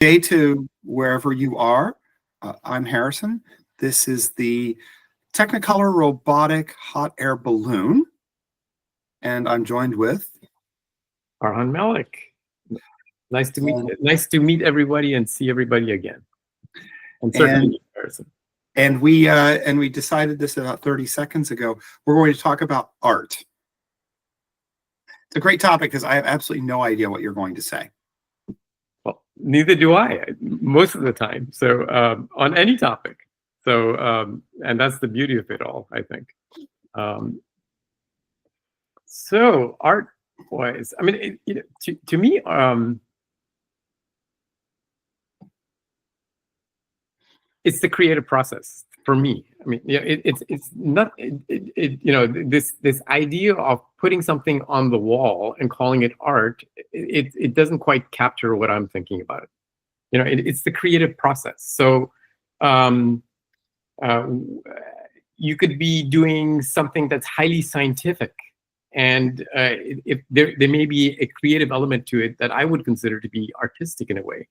Day to wherever you are. I'm Harrison. This is the Technicolor Robotic Hot Air Balloon, and I'm joined with Arhan Malik. Nice to meet everybody and see everybody again. And certainly Harrison. And we decided this about 30 seconds ago. We're going to talk about art. It's a great topic because I have absolutely no idea what you're going to say. Well, neither do I, most of the time. So on any topic. So and that's the beauty of it all, I think. So art-wise, I mean, to me, it's the creative process for me. I mean, yeah, it's not this idea of putting something on the wall and calling it art. It doesn't quite capture what I'm thinking about it. It's the creative process. So you could be doing something that's highly scientific, and if there may be a creative element to it that I would consider to be artistic in a way.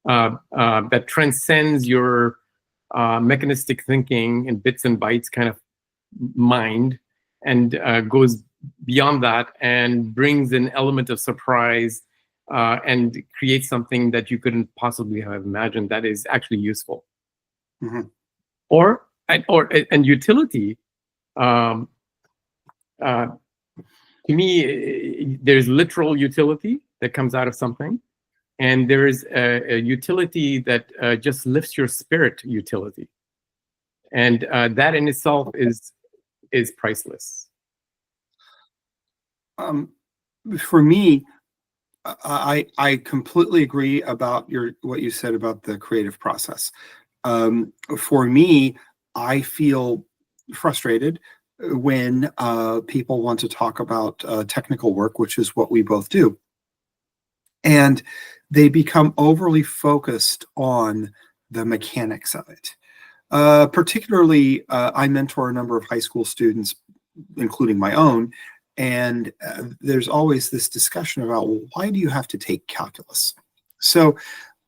That transcends your mechanistic thinking and bits and bytes kind of mind, and goes beyond that and brings an element of surprise and creates something that you couldn't possibly have imagined that is actually useful. Mm-hmm. And utility. To me, there's literal utility that comes out of something. And there is a utility that just lifts your spirit utility. And that in itself is priceless. For me, I completely agree about what you said about the creative process. For me, I feel frustrated when people want to talk about technical work, which is what we both do. And they become overly focused on the mechanics of it. Particularly, I mentor a number of high school students, including my own, and there's always this discussion about, well, why do you have to take calculus? So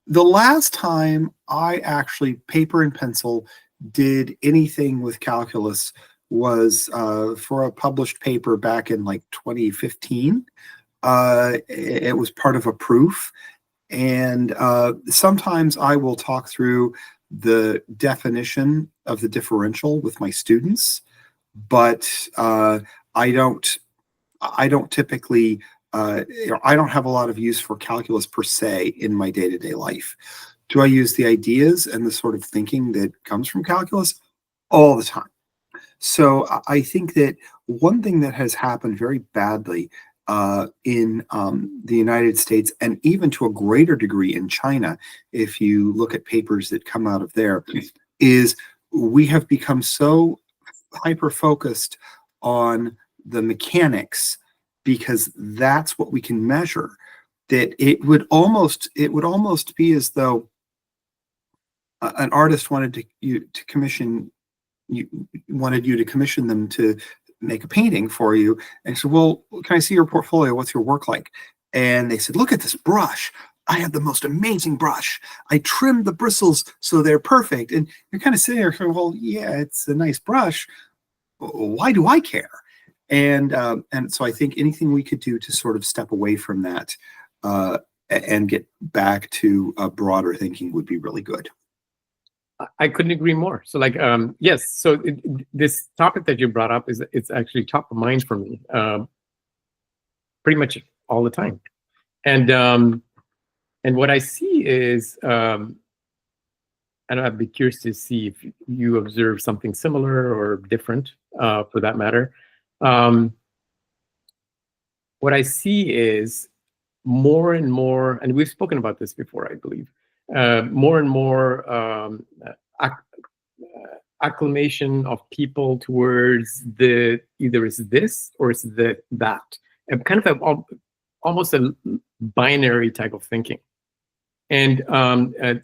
the last time I actually, paper and pencil, did anything with calculus was for a published paper back in like 2015. It was part of a proof. And sometimes I will talk through the definition of the differential with my students, but I don't typically, I don't have a lot of use for calculus per se in my day-to-day life. Do I use the ideas and the sort of thinking that comes from calculus? All the time. So I think that one thing that has happened very badly in the United States, and even to a greater degree in China, if you look at papers that come out of there, is we have become so hyper-focused on the mechanics because that's what we can measure, that it would almost be as though an artist wanted you to commission them to make a painting for you, and said, well, can I see your portfolio? What's your work like? And they said, look at this brush. I have the most amazing brush. I trimmed the bristles so they're perfect. And you're kind of sitting there going, well, yeah, it's a nice brush. Why do I care? And so I think anything we could do to sort of step away from that and get back to broader thinking would be really good. I couldn't agree more. So like, yes, so this topic that you brought up it's actually top of mind for me pretty much all the time. And what I see is, and I'd be curious to see if you observe something similar or different for that matter. What I see is more and more, and we've spoken about this before, I believe, more and more acclamation of people towards the either it's this or it's that, and kind of almost a binary type of thinking. And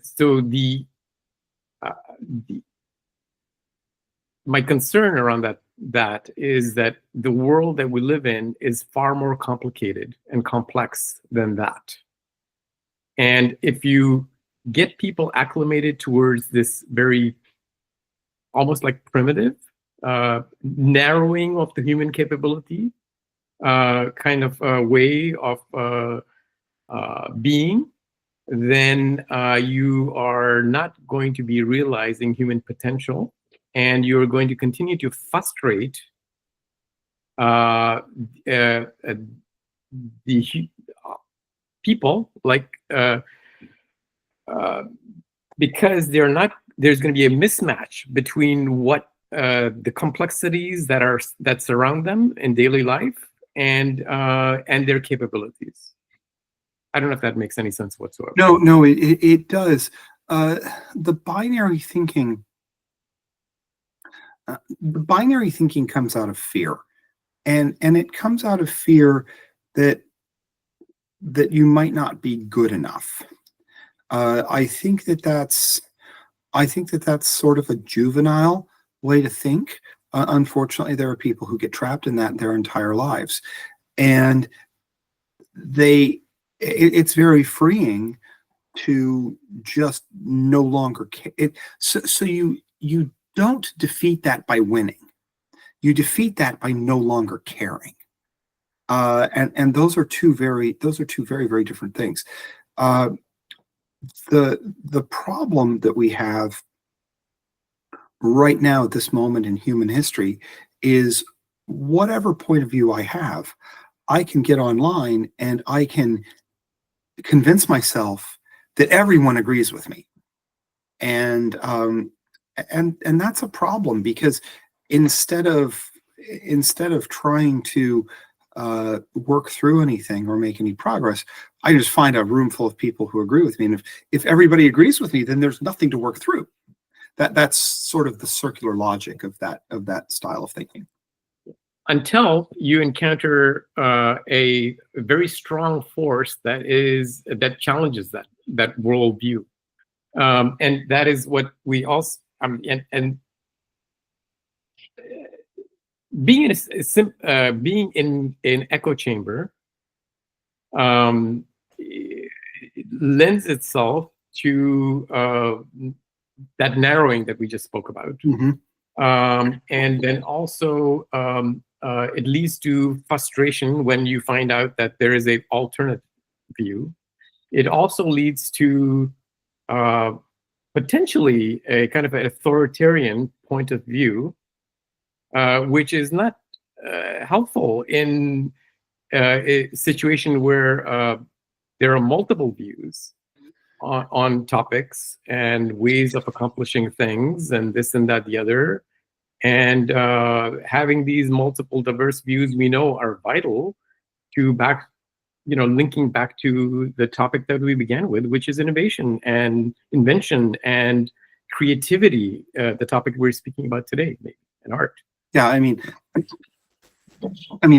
so my concern around that is that the world that we live in is far more complicated and complex than that. And if you get people acclimated towards this very almost like primitive narrowing of the human capability kind of way of being, then you are not going to be realizing human potential, and you're going to continue to frustrate the people, like because there's going to be a mismatch between what the complexities that surround them in daily life and their capabilities. I don't know if that makes any sense whatsoever. No, it does. The binary thinking comes out of fear, and it comes out of fear that you might not be good enough. I think that's sort of a juvenile way to think. Unfortunately, there are people who get trapped in that their entire lives, and it's very freeing to just no longer care. So you don't defeat that by winning. You defeat that by no longer caring. And those are two very very different things. The problem that we have right now at this moment in human history is whatever point of view I have, I can get online and I can convince myself that everyone agrees with me, and that's a problem, because instead of trying to work through anything or make any progress, I just find a room full of people who agree with me, and if everybody agrees with me, then there's nothing to work through. That's sort of the circular logic of that style of thinking. Until you encounter a very strong force that challenges that worldview, and that is what we also and being in an echo chamber lends itself to that narrowing that we just spoke about. Mm-hmm. And then also it leads to frustration when you find out that there is an alternate view. It also leads to potentially a kind of an authoritarian point of view, which is not helpful in a situation where there are multiple views on topics and ways of accomplishing things and this and that, the other. And having these multiple diverse views, we know, are vital to linking back to the topic that we began with, which is innovation and invention and creativity, the topic we're speaking about today, maybe, and art. Yeah, I mean,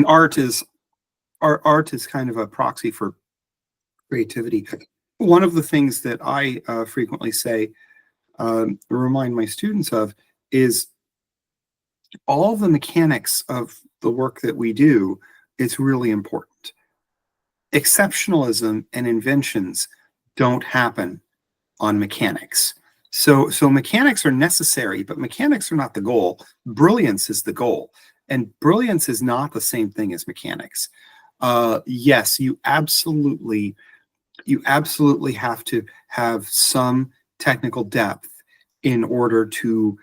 art is kind of a proxy for creativity. One of the things that I frequently say, remind my students of, is all the mechanics of the work that we do is really important. Exceptionalism and inventions don't happen on mechanics. So mechanics are necessary, but mechanics are not the goal. Brilliance is the goal, and brilliance is not the same thing as mechanics. Yes, you absolutely have to have some technical depth in order to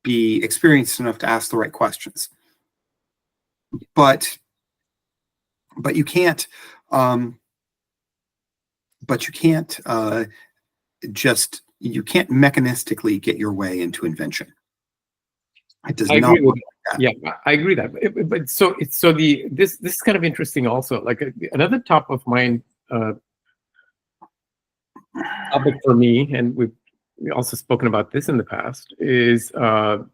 be experienced enough to ask the right questions. But you can't mechanistically get your way into invention. It does not work like that. Yeah, I agree that. But this is kind of interesting also. Like another top of mind topic for me, and we've also spoken about this in the past, is how,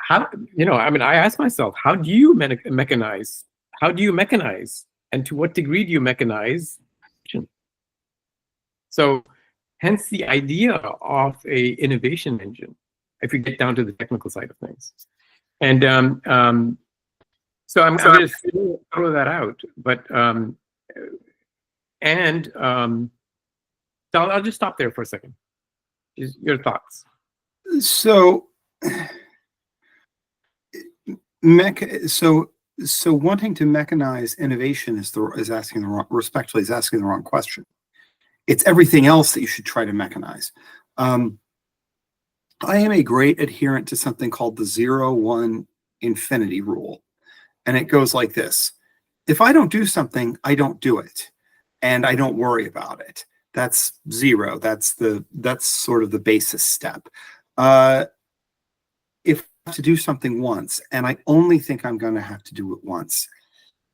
I ask myself, how do you mechanize? How do you mechanize, and to what degree do you mechanize? So, hence the idea of a innovation engine, if you get down to the technical side of things. And so I'm going to throw that out, but So I'll just stop there for a second. Just your thoughts. So, so wanting to mechanize innovation is asking the wrong, respectfully, is asking the wrong question. It's everything else that you should try to mechanize. I am a great adherent to something called the 0-1 infinity rule. And it goes like this. If I don't do something, I don't do it. And I don't worry about it. That's 0. That's sort of the basis step. If I have to do something once and I only think I'm going to have to do it once,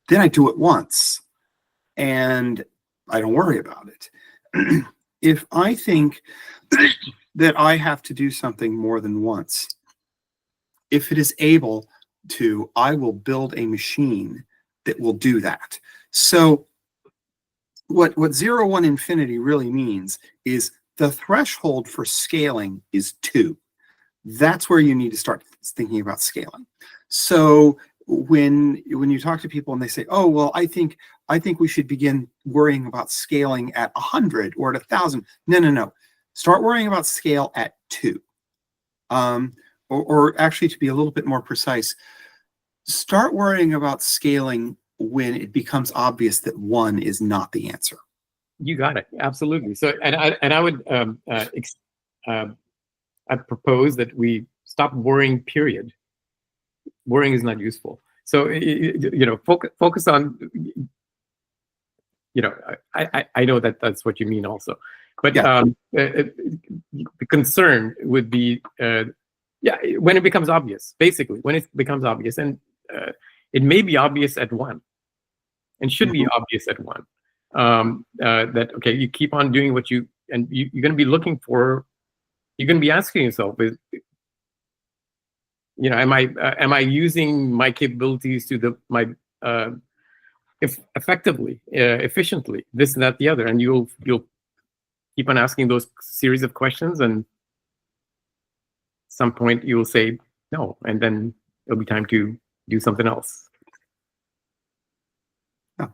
then I do it once and I don't worry about it. If I think that I have to do something more than once, if it is able to, I will build a machine that will do that. So what 0-1 infinity really means is the threshold for scaling is 2. That's where you need to start thinking about scaling. So when you talk to people and they say, oh, well, I think we should begin worrying about scaling at 100 or at 1,000. No. Start worrying about scale at 2. Or actually, to be a little bit more precise, start worrying about scaling when it becomes obvious that 1 is not the answer. You got it. Absolutely. So, and I would I propose that we stop worrying, period. Worrying is not useful. So, focus on, I know that that's what you mean also. But yeah. The concern would be, when it becomes obvious, basically, when it becomes obvious. And it may be obvious at 1 and should be obvious at 1. That, okay, you keep on doing what you're going to be looking for. You're going to be asking yourself, am I using my capabilities to effectively, efficiently, this and that, the other, and you'll keep on asking those series of questions, and at some point you will say no, and then it'll be time to do something else. Yeah.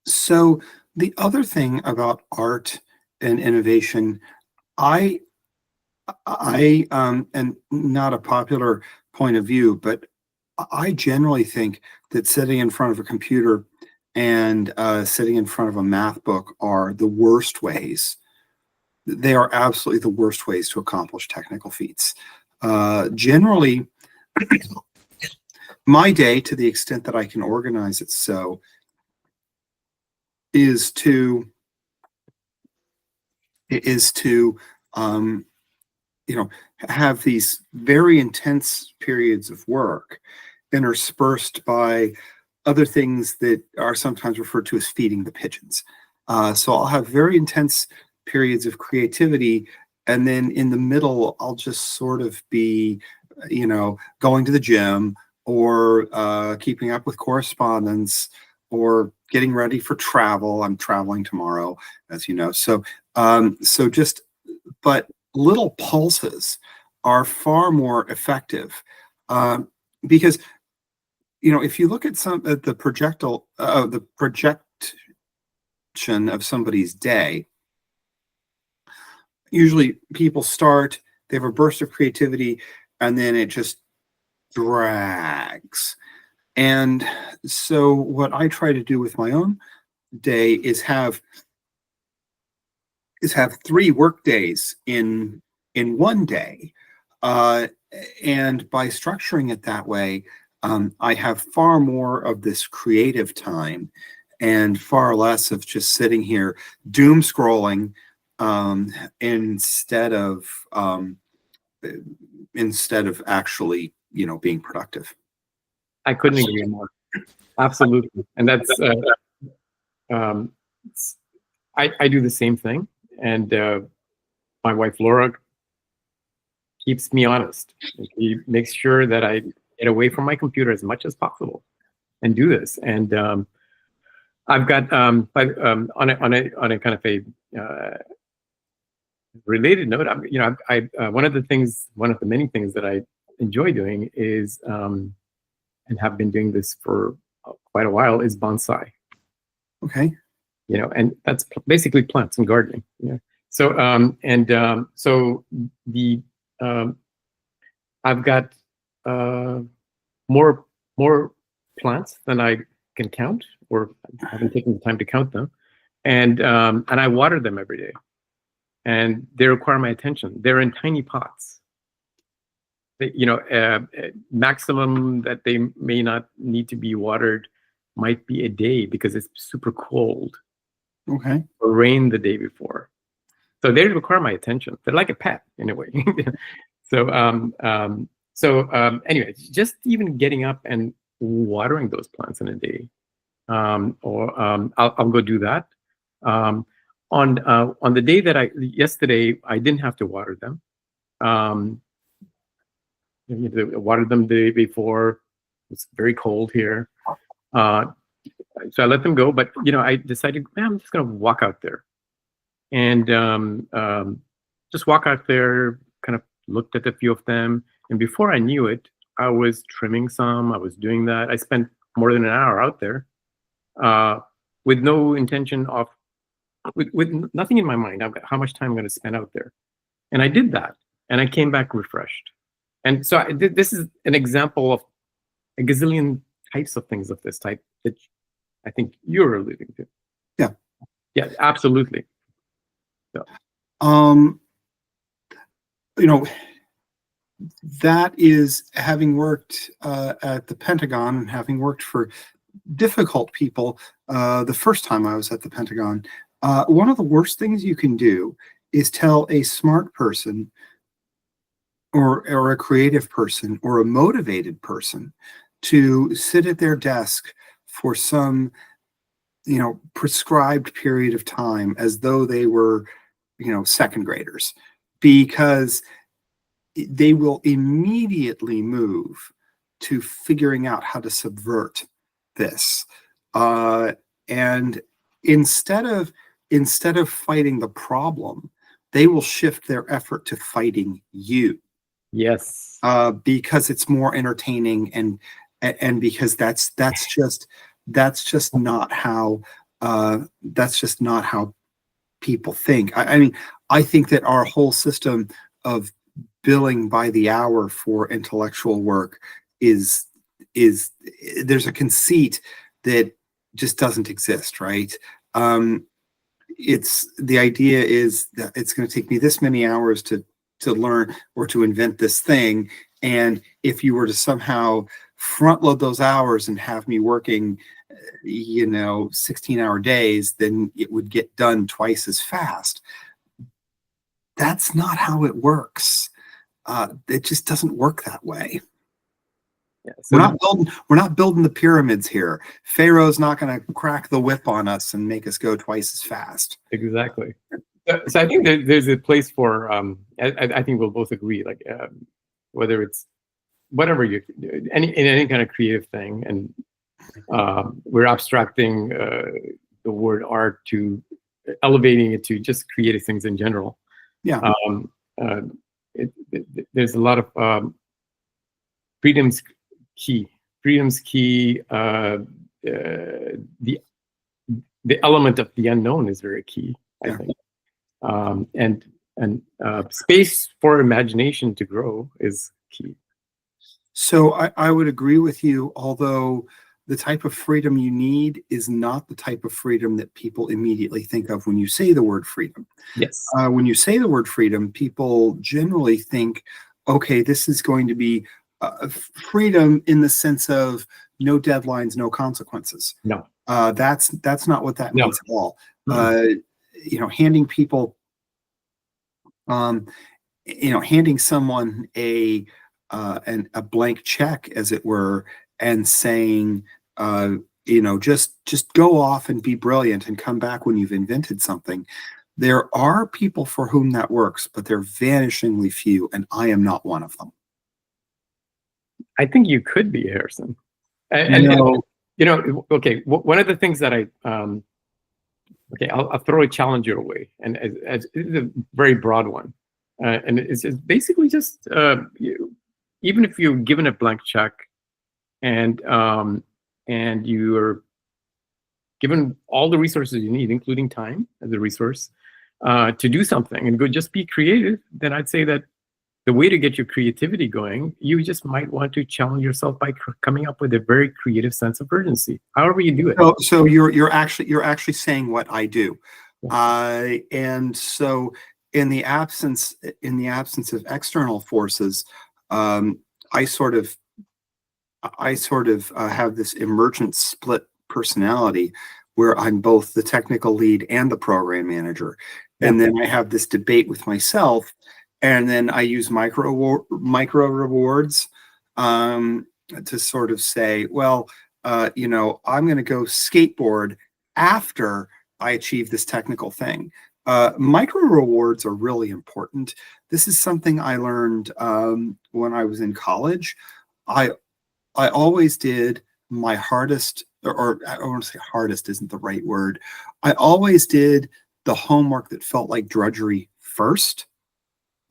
So the other thing about art and innovation, I and not a popular point of view, but I generally think that sitting in front of a computer and sitting in front of a math book are the worst ways. They are absolutely the worst ways to accomplish technical feats. Generally, my day, to the extent that I can organize it so, is to have these very intense periods of work interspersed by other things that are sometimes referred to as feeding the pigeons. So I'll have very intense periods of creativity, and then in the middle, I'll just sort of be, going to the gym or keeping up with correspondence or getting ready for travel. I'm traveling tomorrow, as you know. So, but little pulses are far more effective because, if you look at the projection of somebody's day, usually people start, they have a burst of creativity, and then it just drags. And so what I try to do with my own day is have 3 work days in one day. And by structuring it that way, I have far more of this creative time and far less of just sitting here doom scrolling instead of actually, being productive. I couldn't agree more. Absolutely. And that's, I do the same thing. And my wife, Laura, keeps me honest. She makes sure that I get away from my computer as much as possible and do this. And I've got, on a kind of a related note, one of the many things that I enjoy doing is, and have been doing this for quite a while, is bonsai. Okay. and that's basically plants and gardening. So so the I've got more plants than I can count, or I haven't taken the time to count them, and I water them every day, and they require my attention. They're in tiny pots. Maximum that they may not need to be watered might be a day because it's super cold. Okay. Or rain the day before. So they require my attention. They're like a pet in a way. So anyway, just even getting up and watering those plants in a day, I'll go do that. On the day that yesterday, I didn't have to water them. Watered them the day before. It's very cold here. So I let them go, but I decided, man, I'm just gonna walk out there, and just walk out there. Kind of looked at a few of them, and before I knew it, I was trimming some. I was doing that. I spent more than an hour out there, with no intention of, with nothing in my mind about how much time I'm going to spend out there, and I did that, and I came back refreshed. And so this is an example of a gazillion types of things of this type that I think you're alluding to. Yeah. Yeah, absolutely. So. That is, having worked at the Pentagon and having worked for difficult people the first time I was at the Pentagon, one of the worst things you can do is tell a smart person or a creative person or a motivated person to sit at their desk for some prescribed period of time as though they were second graders, because they will immediately move to figuring out how to subvert this, and instead of fighting the problem, they will shift their effort to fighting you. Yes. Because it's more entertaining, and because that's just not how people think. I mean, I think that our whole system of billing by the hour for intellectual work is there's a conceit that just doesn't exist, right? It's the idea is that it's going to take me this many hours to learn or to invent this thing, and if you were to somehow front load those hours and have me working 16-hour days, then it would get done twice as fast. That's not how it works. It just doesn't work that way. Yeah, so we're not building the pyramids here. Pharaoh's not going to crack the whip on us and make us go twice as fast. Exactly. So I think there's a place for I think we'll both agree, like whether it's whatever in any kind of creative thing, and we're abstracting the word art to elevating it to just creative things in general. Yeah. There's a lot of freedom's key. The element of the unknown is very key, I think. And space for imagination to grow is key. So I would agree with you, although the type of freedom you need is not the type of freedom that people immediately think of when you say the word freedom. Yes. When you say the word freedom, people generally think, okay, this is going to be freedom in the sense of no deadlines, no consequences. No. That's not what that means at all. Mm-hmm. Handing people, handing someone a blank check, as it were, and saying, just go off and be brilliant and come back when you've invented something. There are people for whom that works, but they're vanishingly few, and I am not one of them. I think you could be, Harrison. Okay. One of the things that I'll throw a challenge your way, and it's a very broad one, and it's basically just even if you're given a blank check, and you're given all the resources you need, including time as a resource, to do something and go just be creative, then I'd say that the way to get your creativity going, you just might want to challenge yourself by coming up with a very creative sense of urgency, however you do it. So you're actually saying what I do, and so in the absence of external forces, I sort of have this emergent split personality where I'm both the technical lead and the program manager, and then I have this debate with myself. And then I use micro rewards to sort of say, well, I'm going to go skateboard after I achieve this technical thing. Micro rewards are really important. This is something I learned when I was in college. I always did my hardest, or I don't want to say hardest isn't the right word. I always did the homework that felt like drudgery first,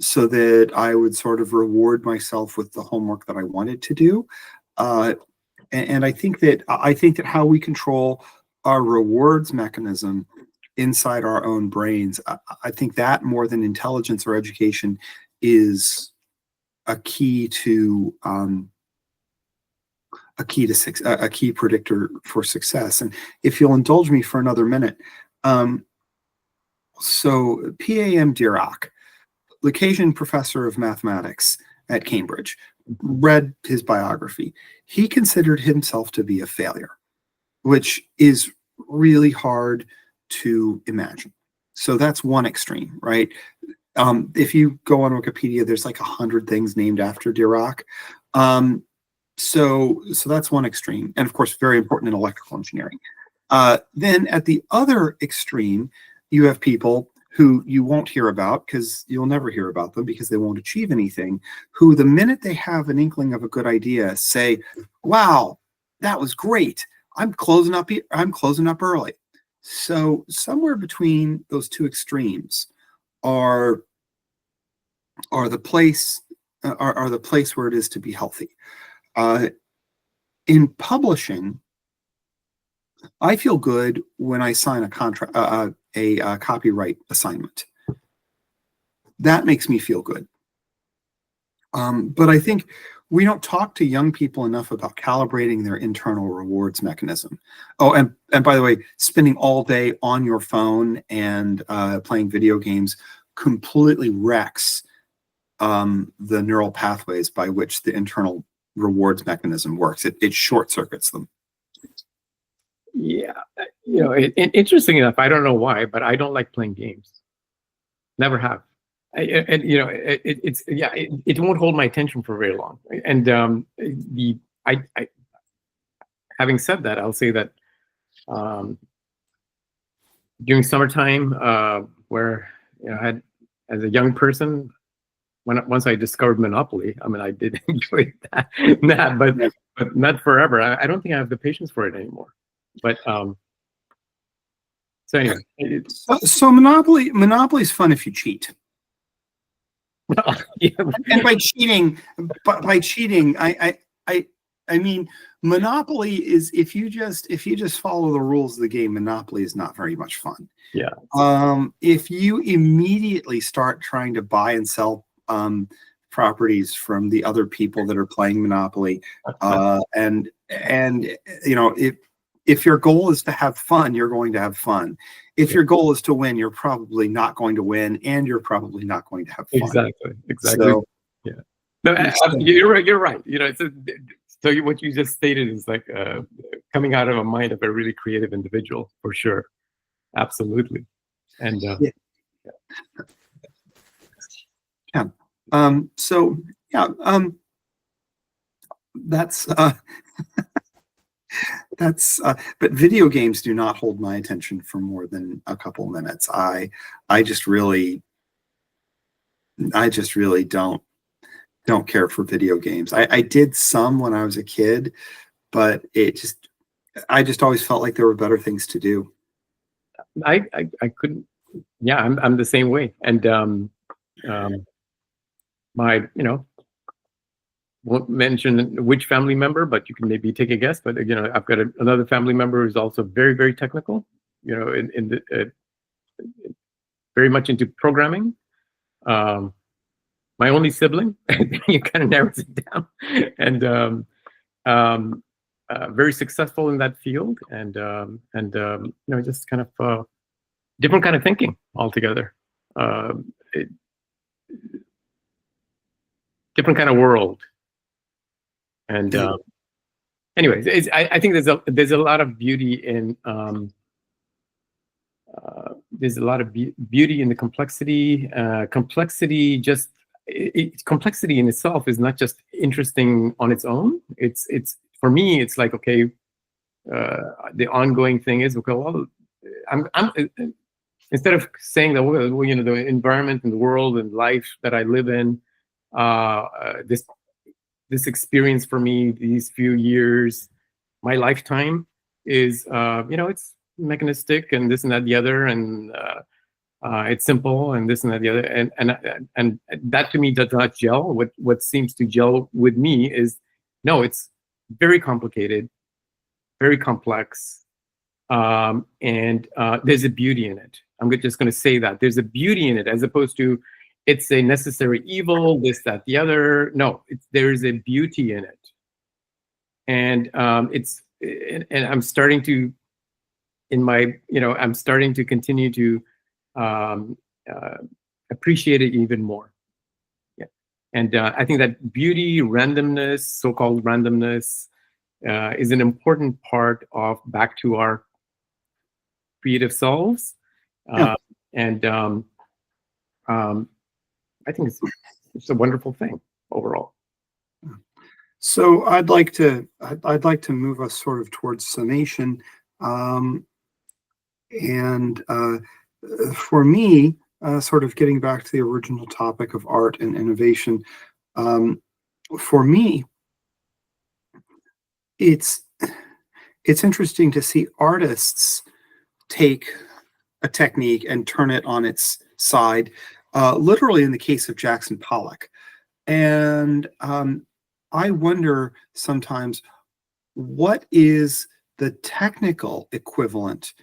so that I would sort of reward myself with the homework that I wanted to do. And I think that how we control our rewards mechanism inside our own brains, I think that more than intelligence or education is a key predictor for success. And if you'll indulge me for another minute, so P.A.M. Dirac, Lucasian professor of mathematics at Cambridge, read his biography. He considered himself to be a failure, which is really hard to imagine. So that's one extreme, right? If you go on Wikipedia, there's like 100 things named after Dirac. So that's one extreme, and of course, very important in electrical engineering. Then at the other extreme, you have people who you won't hear about because you'll never hear about them because they won't achieve anything, who the minute they have an inkling of a good idea say, wow, that was great. I'm closing up early. So somewhere between those two extremes are the place where it is to be healthy. In publishing, I feel good when I sign a contract, a copyright assignment. That makes me feel good. But I think we don't talk to young people enough about calibrating their internal rewards mechanism. Oh, and by the way, spending all day on your phone and playing video games completely wrecks the neural pathways by which the internal rewards mechanism works. It short circuits them. Yeah, interesting enough, I don't know why, but I don't like playing games. Never have. It won't hold my attention for very long. And having said that, I'll say that during summertime, where I had, as a young person, once I discovered Monopoly, I mean, I did enjoy that, but not forever. I don't think I have the patience for it anymore. But so anyway, so Monopoly is fun if you cheat. Yeah. And by cheating, I mean Monopoly is if you just follow the rules of the game, Monopoly is not very much fun. Yeah. If you immediately start trying to buy and sell properties from the other people that are playing Monopoly, and if your goal is to have fun, you're going to have fun. If your goal is to win, you're probably not going to win, and you're probably not going to have fun. Exactly. So, yeah. No, you're right. So what you just stated is like coming out of a mind of a really creative individual, for sure. Absolutely. And but video games do not hold my attention for more than a couple minutes. I just really don't care for video games. I did some when I was a kid, but I just always felt like there were better things to do. I couldn't. Yeah, I'm the same way. And my won't mention which family member, but you can maybe take a guess. But I've got another family member who's also very, very technical. In the very much into programming. My only sibling, you kind of narrows it down, and very successful in that field, and just kind of different kind of thinking altogether. Different kind of world. And anyways, I think there's a lot of beauty in beauty in the complexity. Complexity in itself is not just interesting on its own. It's for me, it's like, okay, the ongoing thing is, okay, well, I'm instead of saying that, well, the environment and the world and life that I live in, this experience for me, these few years, my lifetime is, it's mechanistic and this and that, the other, and it's simple and this and that, the other, and that to me does not gel. What seems to gel with me is, no, it's very complicated, very complex, and there's a beauty in it. I'm just going to say that there's a beauty in it, as opposed to it's a necessary evil, this, that, the other. No, there's a beauty in it, and I'm starting to, I'm starting to continue to appreciate it even more. Yeah, and I think that beauty, randomness, so-called randomness, is an important part of back to our creative selves. Yeah. And I think it's a wonderful thing overall. So I'd like to move us sort of towards summation, and for me, sort of getting back to the original topic of art and innovation, for me, it's interesting to see artists take a technique and turn it on its side, literally in the case of Jackson Pollock. And I wonder sometimes, what is the technical equivalent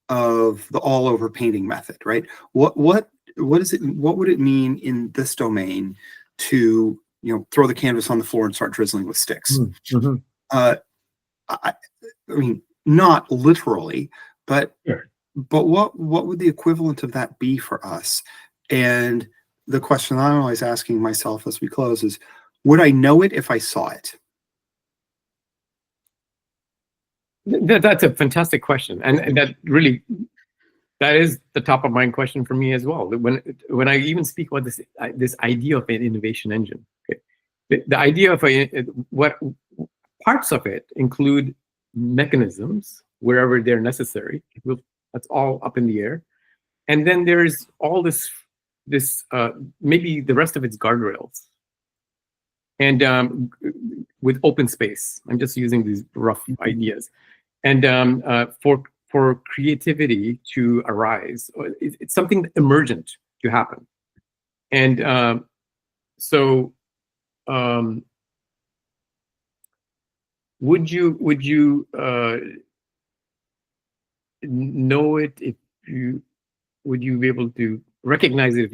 of the all-over painting method, right? What is it? What would it mean in this domain to throw the canvas on the floor and start drizzling with sticks? Mm-hmm. I mean, not literally, but sure. But what would the equivalent of that be for us? And the question I'm always asking myself as we close is, would I know it if I saw it? That's a fantastic question, and that is the top of mind question for me as well. When I even speak about this idea of an innovation engine, okay, the idea of what parts of it include mechanisms wherever they're necessary. That's all up in the air, and then there's all this maybe the rest of it's guardrails, and with open space. I'm just using these rough ideas, and for creativity to arise, it's something emergent to happen, and so would you know it if you would you be able to recognize it if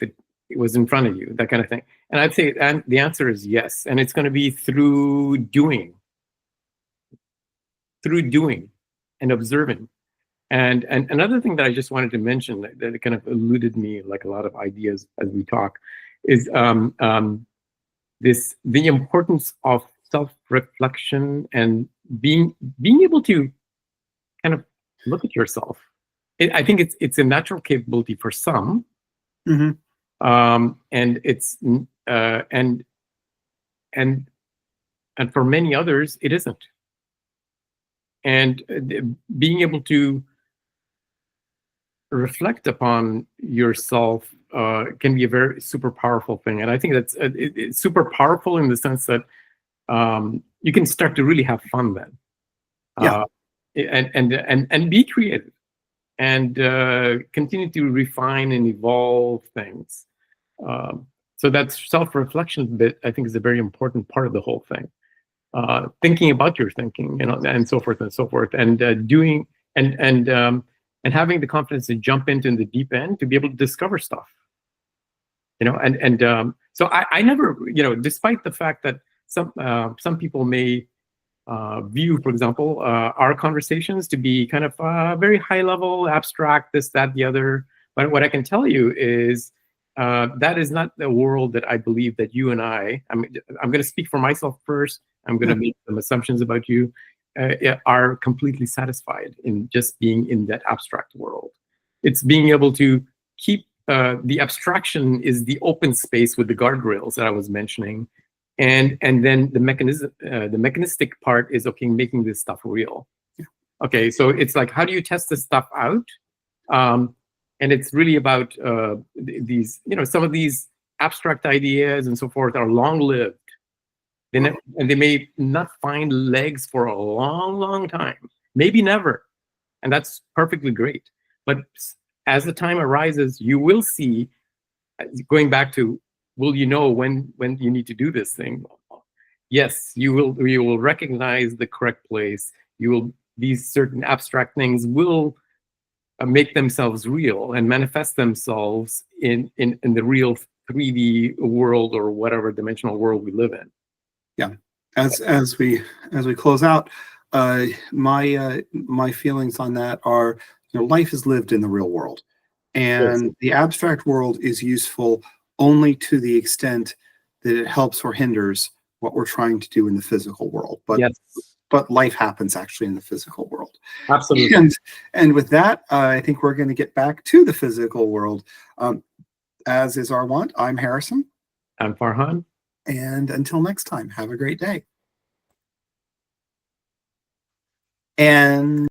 it was in front of you, that kind of thing? And I'd say the answer is yes, and it's going to be through doing and observing. And another thing that I just wanted to mention that kind of eluded me, like a lot of ideas as we talk, is the importance of self-reflection and being able to kind of look at yourself. I think it's a natural capability for some, mm-hmm. And it's and for many others it isn't. And being able to reflect upon yourself can be a very super powerful thing. And I think that's it's super powerful in the sense that you can start to really have fun then. Yeah. And be creative and continue to refine and evolve things. So that self-reflection bit, I think, is a very important part of the whole thing. Thinking about your thinking, and so forth and so forth, and doing and having the confidence to jump into the deep end to be able to discover stuff. So I never, despite the fact that some people may view, for example, our conversations to be kind of very high level, abstract, this, that, the other. But what I can tell you is that is not the world that I believe that you and I'm going to speak for myself first. I'm going to make some assumptions about you, are completely satisfied in just being in that abstract world. It's being able to keep the abstraction is the open space with the guardrails that I was mentioning. And then the mechanistic part is, okay, making this stuff real. Okay, so it's like, how do you test this stuff out? And it's really about these, some of these abstract ideas and so forth are long-lived. And they may not find legs for a long, long time, maybe never. And that's perfectly great. But as the time arises, you will see, going back to, will you know when you need to do this thing? Yes, you will recognize the correct place. These certain abstract things will make themselves real and manifest themselves in the real 3D world or whatever dimensional world we live in. Yeah. As we close out, my feelings on that are, life is lived in the real world, and Yes. the abstract world is useful only to the extent that it helps or hinders what we're trying to do in the physical world. But Yes, but life happens actually in the physical world. absolutely. And with that, I think we're going to get back to the physical world. As is our want, I'm Harrison. I'm Farhan. And until next time, have a great day. And